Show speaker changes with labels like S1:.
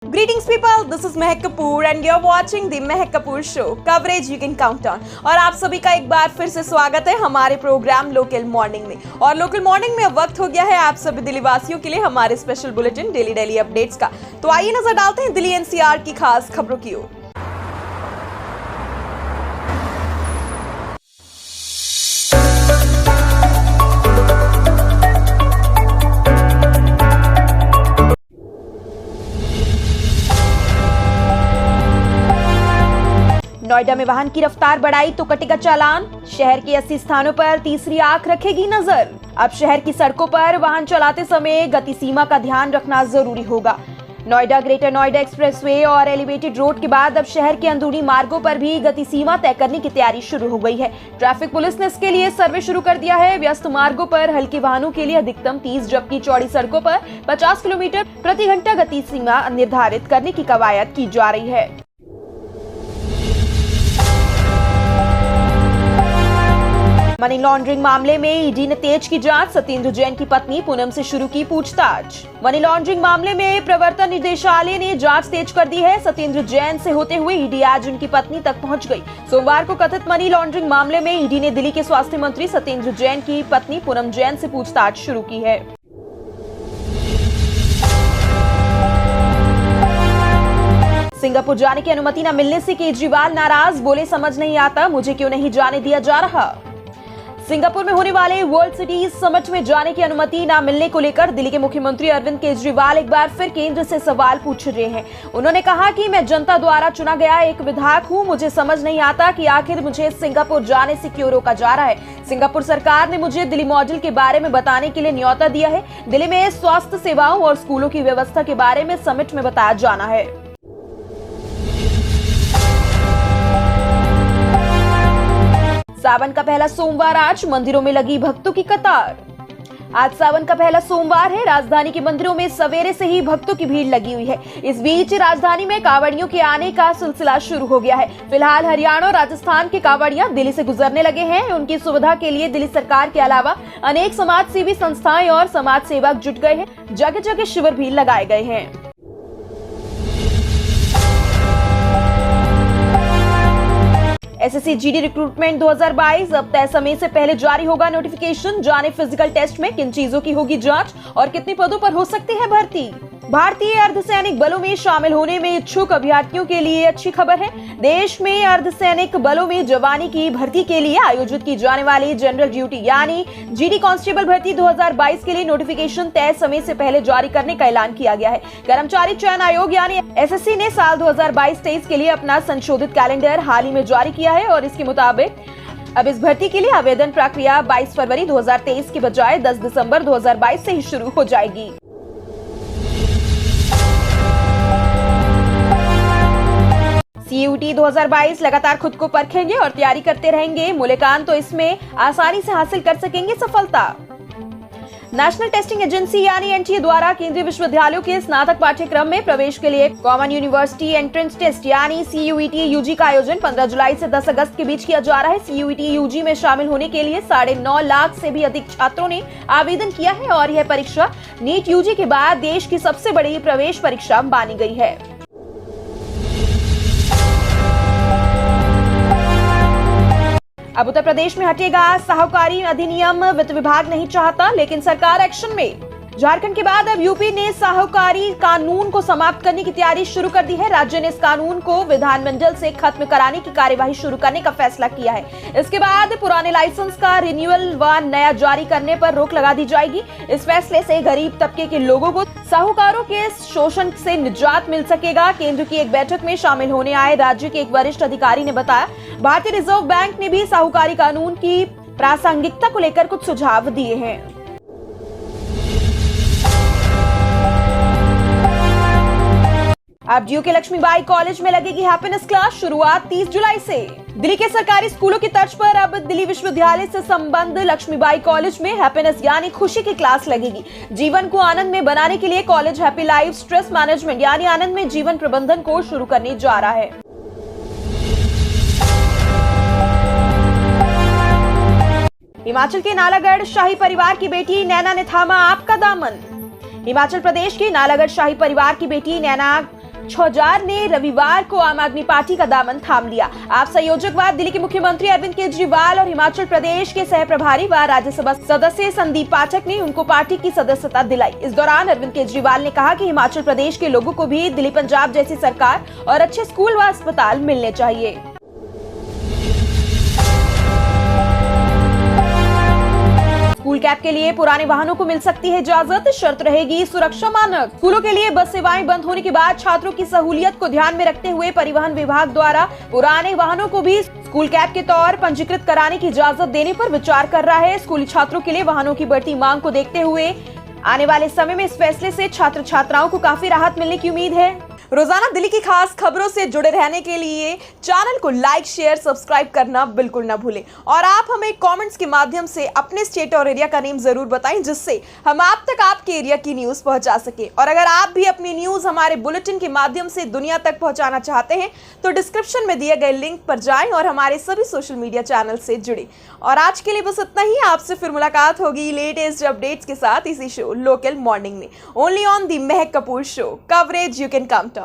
S1: Greetings people, this is Mehak Kapoor and you're watching the Mehak Kapoor Show, coverage you can count on। और आप सभी का एक बार फिर से स्वागत है हमारे प्रोग्राम लोकल मॉर्निंग में। और लोकल मॉर्निंग में अब वक्त हो गया है आप सभी दिल्ली वासियों के लिए हमारे स्पेशल बुलेटिन डेली अपडेट्स का। तो आइए नजर डालते हैं दिल्ली एनसीआर की खास खबरों की ओर। नोएडा में वाहन की रफ्तार बढ़ाई तो कटेगा चालान। शहर के 80 स्थानों पर तीसरी आंख रखेगी नजर। अब शहर की सड़कों पर वाहन चलाते समय गति सीमा का ध्यान रखना जरूरी होगा। नोएडा ग्रेटर नोएडा एक्सप्रेसवे और एलिवेटेड रोड के बाद अब शहर के अंदरूनी मार्गों पर भी गति सीमा तय करने की तैयारी शुरू हो गई है। ट्रैफिक पुलिस ने इसके लिए सर्वे शुरू कर दिया है। व्यस्त मार्गों पर हल्के वाहनों के लिए अधिकतम 30 जबकि चौड़ी सड़कों पर 50 किलोमीटर प्रति घंटा गति सीमा निर्धारित करने की कवायद की जा रही है। मनी लॉन्ड्रिंग मामले में ईडी ने तेज की जांच। सत्येंद्र जैन की पत्नी पूनम से शुरू की पूछताछ। मनी लॉन्ड्रिंग मामले में प्रवर्तन निदेशालय ने जांच तेज कर दी है। सत्येंद्र जैन से होते हुए ईडी आज उनकी पत्नी तक पहुंच गई। सोमवार को कथित मनी लॉन्ड्रिंग मामले में ईडी ने दिल्ली के स्वास्थ्य मंत्री सत्येंद्र जैन की पत्नी पूनम जैन से पूछताछ शुरू की है। सिंगापुर जाने की अनुमति न मिलने से केजरीवाल नाराज, बोले समझ नहीं आता मुझे क्यों नहीं जाने दिया जा रहा। सिंगापुर में होने वाले वर्ल्ड सिटीज समिट में जाने की अनुमति न मिलने को लेकर दिल्ली के मुख्यमंत्री अरविंद केजरीवाल एक बार फिर केंद्र से सवाल पूछ रहे हैं। उन्होंने कहा कि मैं जनता द्वारा चुना गया एक विधायक हूं, मुझे समझ नहीं आता कि आखिर मुझे सिंगापुर जाने से क्यों रोका जा रहा है। सिंगापुर सरकार ने मुझे दिल्ली मॉडल के बारे में बताने के लिए न्योता दिया है। दिल्ली में स्वास्थ्य सेवाओं और स्कूलों की व्यवस्था के बारे में समिट में बताया जाना है। सावन का पहला सोमवार आज, मंदिरों में लगी भक्तों की कतार। आज सावन का पहला सोमवार है। राजधानी के मंदिरों में सवेरे से ही भक्तों की भीड़ लगी हुई है। इस बीच राजधानी में कांवड़ियों के आने का सिलसिला शुरू हो गया है। फिलहाल हरियाणा और राजस्थान के कांवड़ियां दिल्ली से गुजरने लगे हैं। उनकी सुविधा के लिए दिल्ली सरकार के अलावा अनेक समाज सेवी संस्थाएं और समाज सेवक जुट गए हैं। जगह जगह शिविर भी लगाए गए हैं। एसएससी जीडी रिक्रूटमेंट 2022 अब तय समय से पहले जारी होगा नोटिफिकेशन। जाने फिजिकल टेस्ट में किन चीजों की होगी जांच और कितने पदों पर हो सकती है भर्ती। भारतीय अर्धसैनिक बलों में शामिल होने में इच्छुक अभ्यर्थियों के लिए अच्छी खबर है। देश में अर्धसैनिक बलों में जवानी की भर्ती के लिए आयोजित की जाने वाली जनरल ड्यूटी यानी जीडी कांस्टेबल भर्ती 2022 के लिए नोटिफिकेशन तय समय से पहले जारी करने का ऐलान किया गया है। कर्मचारी चयन आयोग यानी एसएससी ने साल 2022-23 के लिए अपना संशोधित कैलेंडर हाल ही में जारी किया है और इसके मुताबिक अब इस भर्ती के लिए आवेदन प्रक्रिया 22 फरवरी 2023 के बजाय 10 दिसंबर 2022 से ही शुरू हो जाएगी। सीयूटी 2022 लगातार खुद को परखेंगे और तैयारी करते रहेंगे। मूल्यांकन तो इसमें आसानी से हासिल कर सकेंगे सफलता। नेशनल टेस्टिंग एजेंसी यानी एनटीए द्वारा केंद्रीय विश्वविद्यालयों के स्नातक पाठ्यक्रम में प्रवेश के लिए कॉमन यूनिवर्सिटी एंट्रेंस टेस्ट यानी सीयूईटी यूजी का आयोजन 15 जुलाई से 10 अगस्त के बीच किया जा रहा है। सीयूईटी यूजी में शामिल होने के लिए 9.5 लाख से भी अधिक छात्रों ने आवेदन किया है और यह परीक्षा नीट यूजी के बाद देश की सबसे बड़ी प्रवेश परीक्षा मानी गई है। अब उत्तर प्रदेश में हटेगा साहूकारी अधिनियम। वित्त विभाग नहीं चाहता लेकिन सरकार एक्शन में। झारखंड के बाद अब यूपी ने साहूकारी कानून को समाप्त करने की तैयारी शुरू कर दी है। राज्य ने इस कानून को विधानमंडल से खत्म कराने की कार्यवाही शुरू करने का फैसला किया है। इसके बाद पुराने लाइसेंस का रिन्यूअल व नया जारी करने पर रोक लगा दी जाएगी। इस फैसले से गरीब तबके के लोगों को साहूकारों के शोषण से निजात मिल सकेगा। केंद्र की एक बैठक में शामिल होने आए राज्य के एक वरिष्ठ अधिकारी ने बताया, भारतीय रिजर्व बैंक ने भी साहूकारी कानून की प्रासंगिकता को लेकर कुछ सुझाव दिए हैं। अब डीयू के लक्ष्मीबाई कॉलेज में लगेगी हैप्पीनेस क्लास। शुरुआत 30 जुलाई से। दिल्ली के सरकारी स्कूलों की तर्ज पर अब दिल्ली विश्वविद्यालय से संबंध लक्ष्मीबाई कॉलेज में हैप्पीनेस यानी खुशी की क्लास लगेगी। जीवन को आनंद में बनाने के लिए college happy life stress management यानी आनंद में जीवन प्रबंधन को शुरू करने जा रहा है। हिमाचल के नालागढ़ शाही परिवार की बेटी नैना ने थामा आपका दामन। हिमाचल प्रदेश के नालागढ़ शाही परिवार की बेटी नैना छौजार ने रविवार को आम आदमी पार्टी का दामन थाम लिया। आप संयोजकवाद दिल्ली के मुख्यमंत्री अरविंद केजरीवाल और हिमाचल प्रदेश के सह प्रभारी व राज्यसभा सदस्य संदीप पाठक ने उनको पार्टी की सदस्यता दिलाई। इस दौरान अरविंद केजरीवाल ने कहा कि हिमाचल प्रदेश के लोगों को भी दिल्ली पंजाब जैसी सरकार और अच्छे स्कूल व अस्पताल मिलने चाहिए। स्कूल कैब के लिए पुराने वाहनों को मिल सकती है इजाजत, शर्त रहेगी सुरक्षा मानक। स्कूलों के लिए बस सेवाएं बंद होने के बाद छात्रों की सहूलियत को ध्यान में रखते हुए परिवहन विभाग द्वारा पुराने वाहनों को भी स्कूल कैब के तौर पंजीकृत कराने की इजाजत देने पर विचार कर रहा है। स्कूली छात्रों के लिए वाहनों की बढ़ती मांग को देखते हुए आने वाले समय में इस फैसले से छात्र छात्राओं को काफी राहत मिलने की उम्मीद है। रोजाना दिल्ली की खास खबरों से जुड़े रहने के लिए चैनल को लाइक, शेयर, सब्सक्राइब करना बिल्कुल ना भूलें और आप हमें कमेंट्स के माध्यम से अपने स्टेट और एरिया का नेम जरूर बताएं, जिससे हम आप तक आपके एरिया की न्यूज पहुंचा सके। और अगर आप भी अपनी न्यूज हमारे बुलेटिन के माध्यम से दुनिया तक पहुंचाना चाहते हैं तो डिस्क्रिप्शन में दिए गए लिंक पर जाएं और हमारे सभी सोशल मीडिया चैनल से जुड़े। और आज के लिए बस इतना ही। आपसे फिर मुलाकात होगी लेटेस्ट अपडेट्स के साथ इसी शो लोकल मॉर्निंग में, only on the Mahak Kapoor show. Coverage you can count on.